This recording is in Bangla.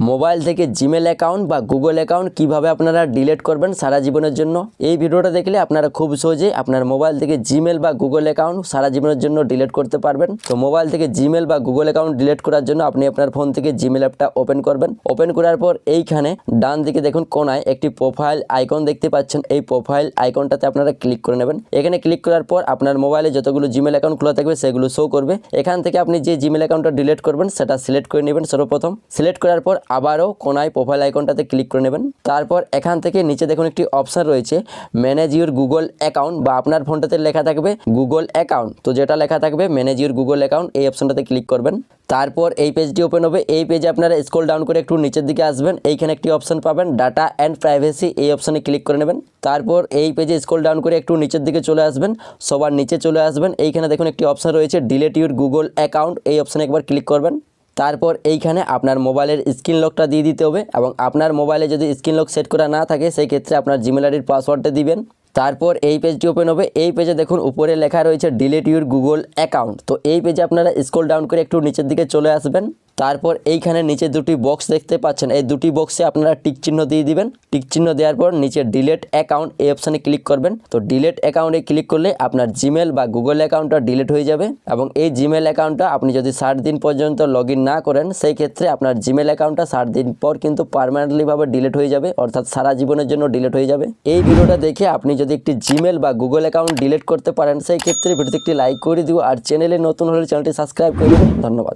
মোবাইল থেকে জিমেল অ্যাকাউন্ট বা গুগল অ্যাকাউন্ট কিভাবে আপনারা ডিলিট করবেন সারা জীবনের জন্য। এই ভিডিওটা দেখলে আপনারা খুব সহজে আপনার মোবাইল থেকে জিমেল বা গুগল অ্যাকাউন্ট সারা জীবনের জন্য ডিলিট করতে পারবেন। তো মোবাইল থেকে জিমেল বা গুগল অ্যাকাউন্ট ডিলিট করার জন্য আপনি আপনার ফোন থেকে জিমেল অ্যাপটা ওপেন করবেন। ওপেন করার পর এইখানে ডান দিকে দেখুন কোনায় একটি প্রোফাইল আইকন দেখতে পাচ্ছেন। এই প্রোফাইল আইকনটাতে আপনারা ক্লিক করে নেবেন। এখানে ক্লিক করার পর আপনার মোবাইলে যতগুলো জিমেল অ্যাকাউন্ট খোলা থাকবে সেগুলো শো করবে। এখান থেকে আপনি যে জিমেল অ্যাকাউন্টটা ডিলিট করবেন সেটা সিলেক্ট করে নেবেন। সর্বপ্রথম সিলেক্ট করার পর আবারও কোনায় প্রোফাইল আইকনটাতে ক্লিক করে নেবেন। তারপর এখান থেকে নিচে দেখুন একটি অপশন রয়েছে ম্যানেজ ইউর গুগল অ্যাকাউন্ট, বা আপনার ফোনটাতে লেখা থাকবে গুগল অ্যাকাউন্ট। তো যেটা লেখা থাকবে ম্যানেজ ইউর গুগল অ্যাকাউন্ট, এই অপশনটাতে ক্লিক করবেন। তারপর এই পেজটি ওপেন হবে। এই পেজে আপনারা স্ক্রল ডাউন করে একটু নিচের দিকে আসবেন। এইখানে একটি অপশন পাবেন ডাটা অ্যান্ড প্রাইভেসি, এই অপশনে ক্লিক করে নেবেন। তারপর এই পেজে স্ক্রল ডাউন করে একটু নিচের দিকে চলে আসবেন, সবার নিচে চলে আসবেন। এইখানে দেখুন একটি অপশন রয়েছে ডিলিট ইউর গুগল অ্যাকাউন্ট, এই অপশনে একবার ক্লিক করবেন। তারপর এইখানে আপনার মোবাইলের স্ক্রিন লকটা দিয়ে দিতে হবে, এবং আপনার মোবাইলে যদি স্ক্রিন লক সেট করা না থাকে সেই ক্ষেত্রে আপনার জিমেল আইডির পাসওয়ার্ডটা দিবেন। তারপর এই পেজটি ওপেন হবে। এই পেজে দেখুন উপরে লেখা রয়েছে ডিলিট ইউর গুগল অ্যাকাউন্ট। তো এই পেজে আপনারা স্ক্রল ডাউন করে একটু নিচের দিকে চলে আসবেন। তারপর এইখানে নিচে দুটি বক্স দেখতে পাচ্ছেন, এই দুটি বক্সে আপনারা টিক চিহ্ন দিয়ে দিবেন। টিক চিহ্ন দেওয়ার পর নিচে ডিলিট অ্যাকাউন্ট, এই অপশানে ক্লিক করবেন। তো ডিলিট অ্যাকাউন্টে ক্লিক করলে আপনার জিমেল বা গুগল অ্যাকাউন্টটা ডিলিট হয়ে যাবে, এবং এই জিমেল অ্যাকাউন্টটা আপনি যদি 60 দিন পর্যন্ত লগ ইন না করেন সেই ক্ষেত্রে আপনার জিমেল অ্যাকাউন্টটা 60 দিন পর কিন্তু পার্মানেন্টলিভাবে ডিলিট হয়ে যাবে, অর্থাৎ সারা জীবনের জন্য ডিলিট হয়ে যাবে। এই ভিডিওটা দেখে আপনি যদি একটি জিমেল বা গুগল অ্যাকাউন্ট ডিলিট করতে পারেন সেই ক্ষেত্রে ভিডিওতে একটি লাইক করে দিও, আর চ্যানেলে নতুন হলে চ্যানেলটি সাবস্ক্রাইব করে দিন। ধন্যবাদ।